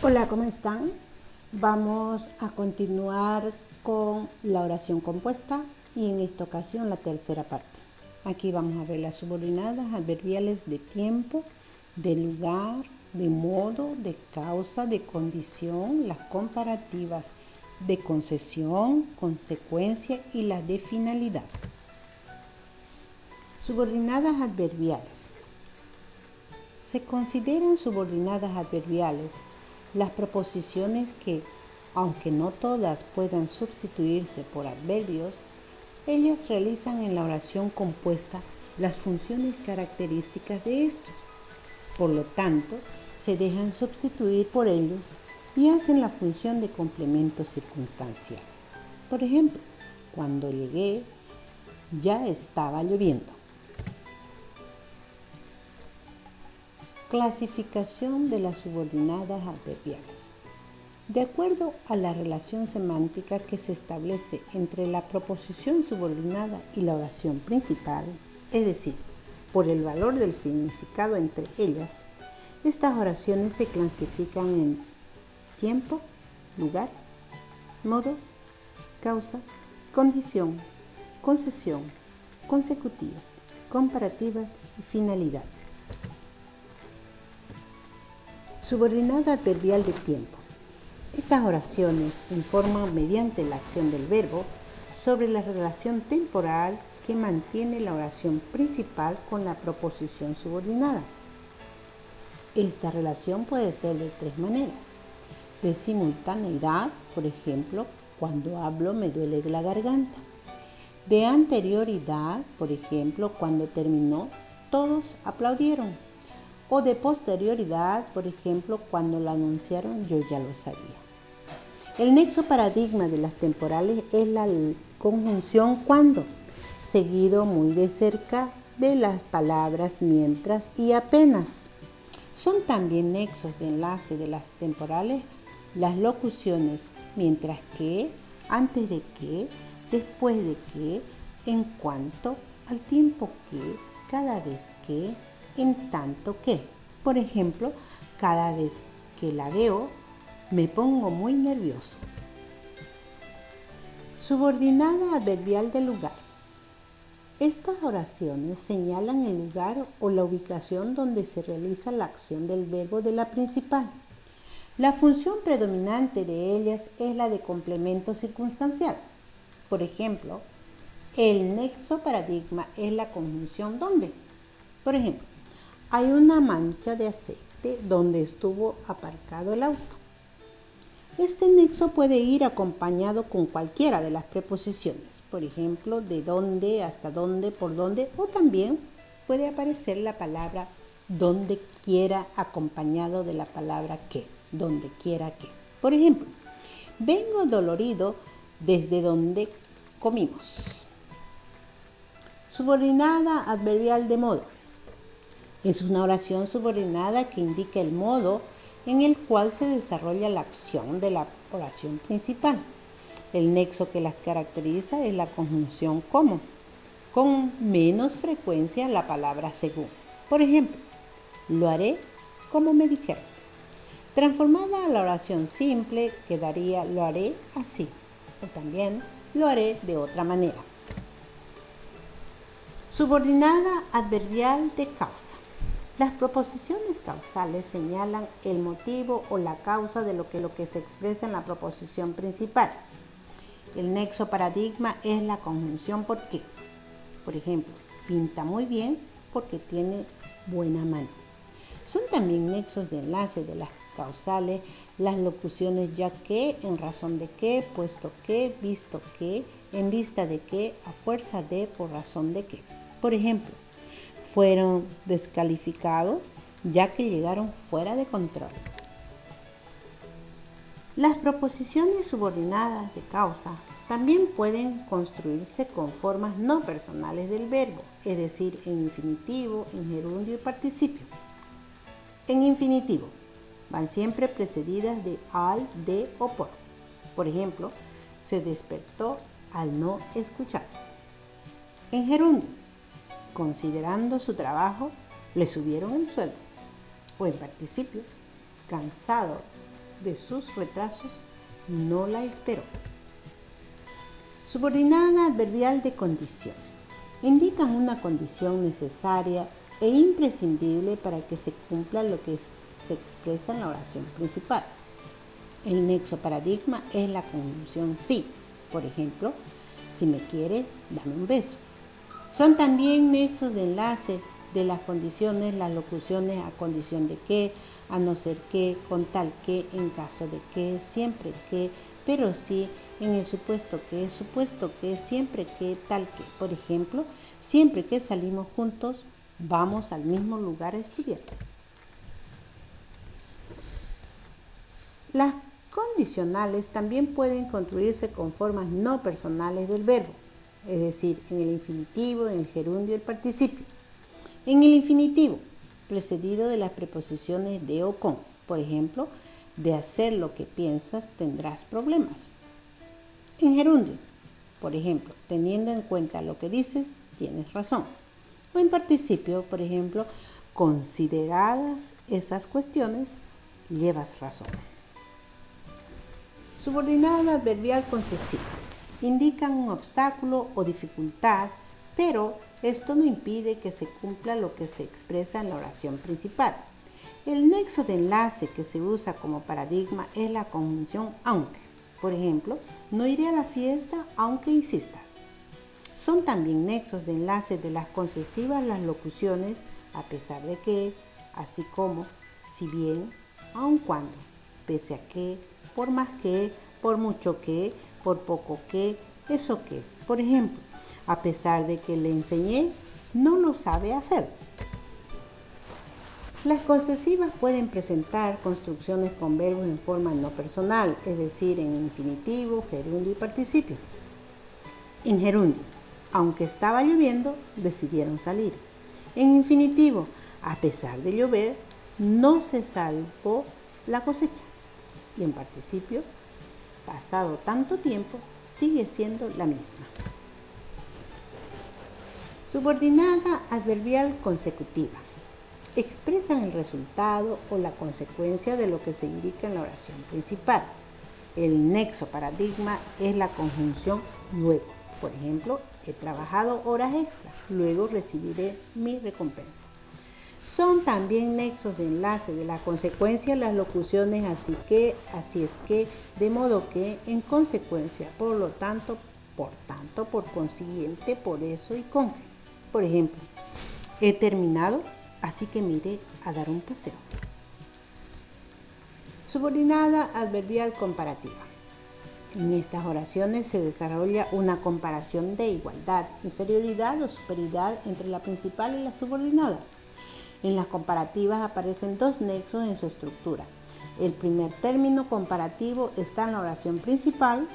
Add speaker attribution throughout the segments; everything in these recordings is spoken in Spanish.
Speaker 1: Hola, ¿cómo están? Vamos a continuar con la oración compuesta y en esta ocasión la tercera parte. Aquí vamos a ver las subordinadas adverbiales de tiempo, de lugar, de modo, de causa, de condición, las comparativas de concesión, consecuencia y las de finalidad. Subordinadas adverbiales. Se consideran subordinadas adverbiales las proposiciones que, aunque no todas puedan sustituirse por adverbios, ellas realizan en la oración compuesta las funciones características de estos. Por lo tanto, se dejan sustituir por ellos y hacen la función de complemento circunstancial. Por ejemplo, cuando llegué, ya estaba lloviendo. Clasificación de las subordinadas adverbiales. De acuerdo a la relación semántica que se establece entre la proposición subordinada y la oración principal, es decir, por el valor del significado entre ellas, estas oraciones se clasifican en tiempo, lugar, modo, causa, condición, concesión, consecutivas, comparativas y finalidad. Subordinada adverbial de tiempo. Estas oraciones informan mediante la acción del verbo sobre la relación temporal que mantiene la oración principal con la proposición subordinada. Esta relación puede ser de tres maneras. De simultaneidad, por ejemplo, cuando hablo me duele la garganta. De anterioridad, por ejemplo, cuando terminó, todos aplaudieron. O de posterioridad, por ejemplo, cuando lo anunciaron, yo ya lo sabía. El nexo paradigma de las temporales es la conjunción cuando, seguido muy de cerca de las palabras mientras y apenas. Son también nexos de enlace de las temporales las locuciones mientras que, antes de que, después de que, en cuanto, al tiempo que, cada vez que, en tanto que. Por ejemplo, cada vez que la veo, me pongo muy nervioso. Subordinada adverbial de lugar. Estas oraciones señalan el lugar o la ubicación donde se realiza la acción del verbo de la principal. La función predominante de ellas es la de complemento circunstancial. Por ejemplo, el nexo paradigma es la conjunción ¿dónde? Por ejemplo, hay una mancha de aceite donde estuvo aparcado el auto. Este nexo puede ir acompañado con cualquiera de las preposiciones, por ejemplo, de dónde, hasta dónde, por dónde, o también puede aparecer la palabra donde quiera acompañado de la palabra que, donde quiera que. Por ejemplo, vengo dolorido desde donde comimos. Subordinada adverbial de modo. Es una oración subordinada que indica el modo en el cual se desarrolla la acción de la oración principal. El nexo que las caracteriza es la conjunción como, con menos frecuencia la palabra según. Por ejemplo, lo haré como me dijeron. Transformada a la oración simple quedaría lo haré así, o también lo haré de otra manera. Subordinada adverbial de causa. Las proposiciones causales señalan el motivo o la causa de lo que se expresa en la proposición principal. El nexo paradigma es la conjunción por qué. Por ejemplo, pinta muy bien porque tiene buena mano. Son también nexos de enlace de las causales las locuciones ya que, en razón de que, puesto que, visto que, en vista de que, a fuerza de, por razón de que. Por ejemplo, fueron descalificados ya que llegaron fuera de control. Las proposiciones subordinadas de causa también pueden construirse con formas no personales del verbo, es decir, en infinitivo, en gerundio y participio. En infinitivo, van siempre precedidas de al, de o por. Por ejemplo, se despertó al no escuchar. En gerundio, considerando su trabajo, le subieron el sueldo. O en participio, cansado de sus retrasos no la esperó. Subordinada adverbial de condición. Indican una condición necesaria e imprescindible para que se cumpla lo que se expresa en la oración principal. El nexo paradigma es la conjunción sí. Por ejemplo, si me quieres, dame un beso. Son también nexos de enlace de las condiciones, las locuciones a condición de que, a no ser que, con tal que, en caso de que, siempre que, pero sí, en el supuesto que, siempre que, tal que. Por ejemplo, siempre que salimos juntos, vamos al mismo lugar a estudiar. Las condicionales también pueden construirse con formas no personales del verbo, es decir, en el infinitivo, en el gerundio y el participio. En el infinitivo, precedido de las preposiciones de o con. Por ejemplo, de hacer lo que piensas tendrás problemas. En gerundio, por ejemplo, teniendo en cuenta lo que dices, tienes razón. O en participio, por ejemplo, consideradas esas cuestiones, llevas razón. Subordinada adverbial concesiva. Indican un obstáculo o dificultad, pero esto no impide que se cumpla lo que se expresa en la oración principal. El nexo de enlace que se usa como paradigma es la conjunción aunque. Por ejemplo, no iré a la fiesta aunque insista. Son también nexos de enlace de las concesivas las locuciones a pesar de que, así como, si bien, aun cuando, pese a que, por más que, por mucho que, por poco que, eso que. Por ejemplo, a pesar de que le enseñé, no lo sabe hacer. Las concesivas pueden presentar construcciones con verbos en forma no personal, es decir, en infinitivo, gerundio y participio. En gerundio, aunque estaba lloviendo, decidieron salir. En infinitivo, a pesar de llover, no se salvó la cosecha. Y en participio, pasado tanto tiempo, sigue siendo la misma. Subordinada adverbial consecutiva. Expresan el resultado o la consecuencia de lo que se indica en la oración principal. El nexo paradigma es la conjunción luego. Por ejemplo, he trabajado horas extras, luego recibiré mi recompensa. Son también nexos de enlace de la consecuencia las locuciones así que, así es que, de modo que, en consecuencia, por lo tanto, por consiguiente, por eso y con. Por ejemplo, he terminado, así que me iré a dar un paseo. Subordinada adverbial comparativa. En estas oraciones se desarrolla una comparación de igualdad, inferioridad o superioridad entre la principal y la subordinada. En las comparativas aparecen dos nexos en su estructura. El primer término comparativo está en la oración principal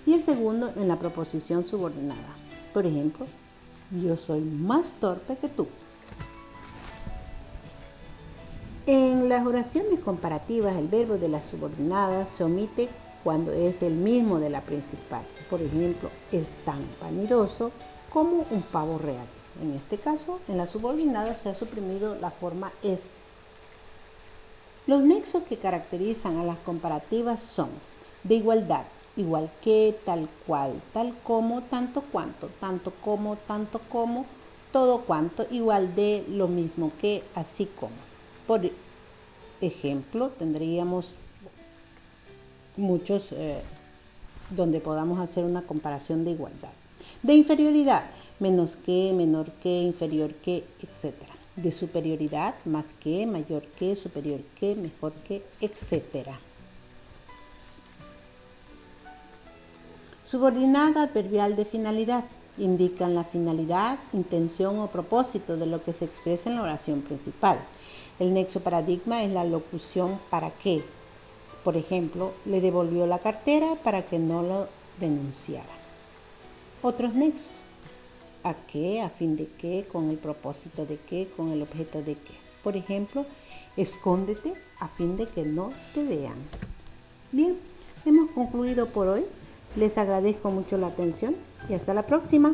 Speaker 1: y el segundo en la proposición subordinada. Por ejemplo, yo soy más torpe que tú. En las oraciones comparativas, el verbo de la subordinada se omite cuando es el mismo de la principal. Por ejemplo, es tan vanidoso como un pavo real. En este caso, en la subordinada se ha suprimido la forma es. Los nexos que caracterizan a las comparativas son de igualdad, igual que, tal cual, tal como, tanto cuanto, tanto como, todo cuanto, igual de, lo mismo que, así como. Por ejemplo, tendríamos muchos donde podamos hacer una comparación de igualdad. De inferioridad, menos que, menor que, inferior que, etc. De superioridad, más que, mayor que, superior que, mejor que, etc. Subordinada adverbial de finalidad. Indican la finalidad, intención o propósito de lo que se expresa en la oración principal. El nexo paradigma es la locución para qué. Por ejemplo, le devolvió la cartera para que no lo denunciara. Otros nexos. ¿A qué? ¿A fin de qué? ¿Con el propósito de qué? ¿Con el objeto de qué? Por ejemplo, escóndete a fin de que no te vean. Bien, hemos concluido por hoy. Les agradezco mucho la atención y hasta la próxima.